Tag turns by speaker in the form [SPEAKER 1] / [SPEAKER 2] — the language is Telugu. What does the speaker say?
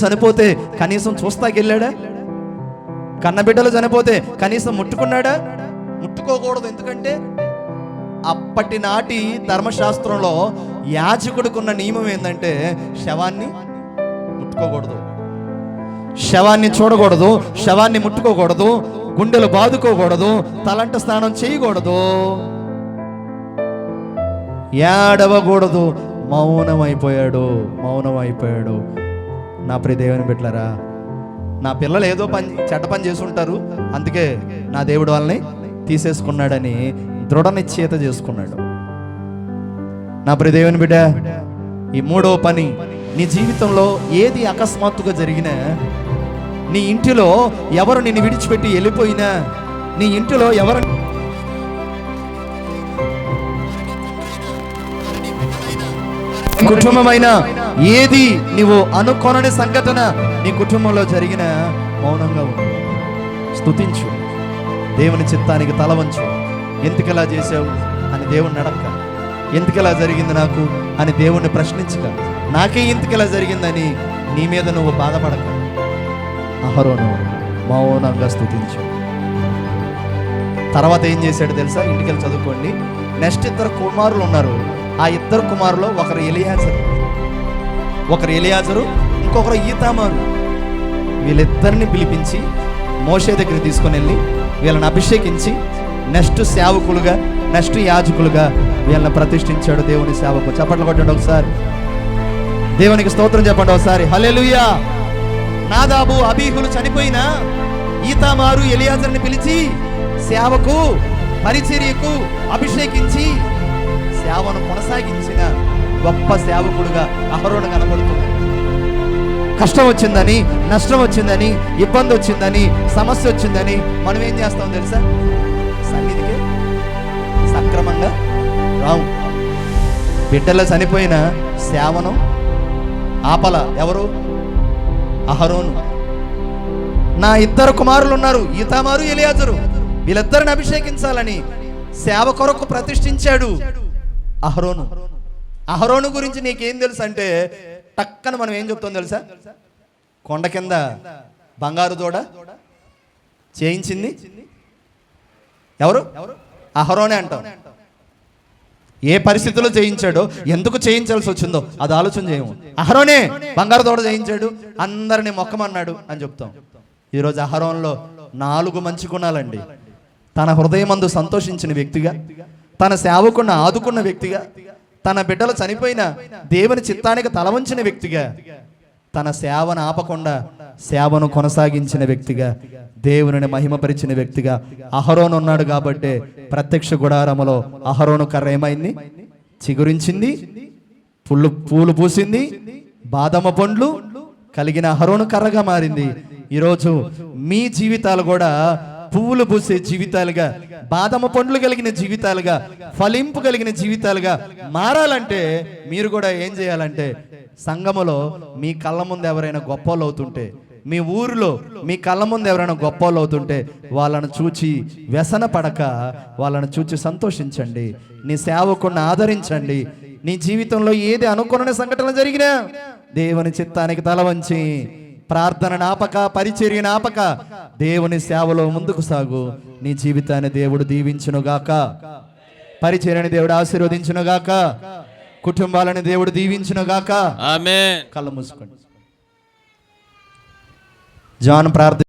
[SPEAKER 1] చనిపోతే కనీసం చూస్తాకెళ్ళాడా? కన్నబిడ్డలు చనిపోతే కనీసం ముట్టుకున్నాడా? ముట్టుకోకూడదు. ఎందుకంటే అప్పటి నాటి ధర్మశాస్త్రంలో యాజకుడికున్న నియమం ఏంటంటే శవాన్ని ముట్టుకోకూడదు, శవాన్ని చూడకూడదు, శవాన్ని ముట్టుకోకూడదు, గుండెలు బాదుకోకూడదు, తలంట స్నానం చేయకూడదు, ఏడవకూడదు. మౌనమైపోయాడు. నా ప్రియ దేవుని బిడ్డలారా, నా పిల్లలు ఏదో చెడ్డ పని చేసి ఉంటారు, అందుకే నా దేవుడు వాళ్ళని తీసేసుకున్నాడని దృఢ నిశ్చయిత చేసుకున్నాడు. నా ప్రియ దేవుని బిడ్డ, ఈ మూడో పని, నీ జీవితంలో ఏది అకస్మాత్తుగా జరిగినా, నీ ఇంటిలో ఎవరు నిన్ను విడిచిపెట్టి వెళ్ళిపోయినా, నీ ఇంటిలో ఎవరు కుటుంబమైనా, ఏది నీవు అనుకోనని సంఘటన నీ కుటుంబంలో జరిగిన, మౌనంగా ఉండు, స్తుతించు, దేవుని చిత్తానికి తల వంచు. ఎందుకలా చేసావు అని దేవుణ్ణి అడక్క, ఎందుకలా జరిగింది నాకు అని దేవుణ్ణి ప్రశ్నించక, నాకే ఎందుకలా జరిగిందని నీ మీద నువ్వు బాధపడక, అహరోను మౌనంగా స్తుతించు. తర్వాత ఏం చేశాడు తెలుసా? ఇంటికెళ్ళి చదువుకోండి. నెక్స్ట్ 2 కుమారులు ఉన్నారు. ఆ 2 కుమారులు ఒకరు ఎలియాజరు, ఇంకొకరు ఈతామారు. వీళ్ళిద్దరిని పిలిపించి మోషే దగ్గరికి తీసుకొని వెళ్ళి వీళ్ళని అభిషేకించి నెక్స్ట్ సేవకులుగా, నెక్స్ట్ యాజకులుగా వీళ్ళని ప్రతిష్ఠించాడు. దేవుని సేవకు చప్పట్లు కొట్టండి ఒకసారి, దేవునికి స్తోత్రం చెప్పండి ఒకసారి. హల్లెలూయా. నాదాబు అబీహులు చనిపోయినా ఈతామారు ఎలియాజర్ని పిలిచి సేవకు, పరిచర్యకు అభిషేకించి సేవను కొనసాగించిన గొప్ప సేవకుడుగా అహరోను కనబడుతున్నాడు. కష్టం వచ్చిందని, నష్టం వచ్చిందని, ఇబ్బంది వచ్చిందని, సమస్య వచ్చిందని మనం ఏం చేస్తాం తెలుసా? సన్నిధికి సక్రమంగా రావు. బిడ్డలు చనిపోయిన సేవను ఆపల ఎవరు? అహరోను. నా 2 కుమారులు ఉన్నారు, ఈతామారు, ఎలియాజరు. వీళ్ళిద్దరిని అభిషేకించాలని సేవ కొరకు ప్రతిష్ఠించాడు అహరోను. అహరోను గురించి నీకేం తెలుసు అంటే, టక్కన మనం ఏం చెప్తాం తెలుసా? కొండ కింద బంగారు దూడ చేయించింది ఎవరు? అహరోనే అంటాం. ఏ పరిస్థితుల్లో చేయించాడో, ఎందుకు చేయించాల్సి వచ్చిందో అది ఆలోచన చేయము. అహరోనే బంగారు దూడ చేయించాడు, అందరినీ మొక్కమన్నాడు అని చెప్తాం. ఈరోజు అహరోన్లో 4 మంచి గుణాలండి. తన హృదయమందు సంతోషించిన వ్యక్తిగా, తన సేవకున్న ఆదుకున్న వ్యక్తిగా, తన బిడ్డలు చనిపోయిన దేవుని చిత్తానికి తలవంచిన వ్యక్తిగా, తన సేవను ఆపకుండా సేవను కొనసాగించిన వ్యక్తిగా, దేవుని మహిమపరిచిన వ్యక్తిగా అహరోను ఉన్నాడు. కాబట్టి ప్రత్యక్ష గుడారములో అహరోను కర్ర ఏమైంది? చిగురించింది, పూలు పూసింది, బాదమ పండ్లు కలిగిన అహరోను కర్రగా మారింది. ఈరోజు మీ జీవితాలు కూడా పువ్వులు పూసే జీవితాలుగా, బాదమ పండ్లు కలిగిన జీవితాలుగా, ఫలింపు కలిగిన జీవితాలుగా మారాలంటే మీరు కూడా ఏం చేయాలంటే, సంఘములో మీ కళ్ళ ముందు ఎవరైనా గొప్పలు అవుతుంటే, మీ ఊరిలో మీ కళ్ళ ముందు ఎవరైనా గొప్పలు అవుతుంటే వాళ్ళను చూచి వ్యసన పడక, వాళ్ళను చూచి సంతోషించండి. నీ సేవకుని ఆదరించండి. నీ జీవితంలో ఏది అనుకోని సంఘటనలు జరిగినా దేవుని చిత్తానికి తల వంచి ప్రార్థన నాపక, పరిచర్య నాపక దేవుని సేవలో ముందుకు సాగు. నీ జీవితాన్ని దేవుడు దీవించునుగాక, పరిచర్యని దేవుడు ఆశీర్వదించునుగాక, కుటుంబాలని దేవుడు దీవించునుగాక. ఆమేన్. కళ్ళు మూసుకోండి. జాన్ ప్రార్థన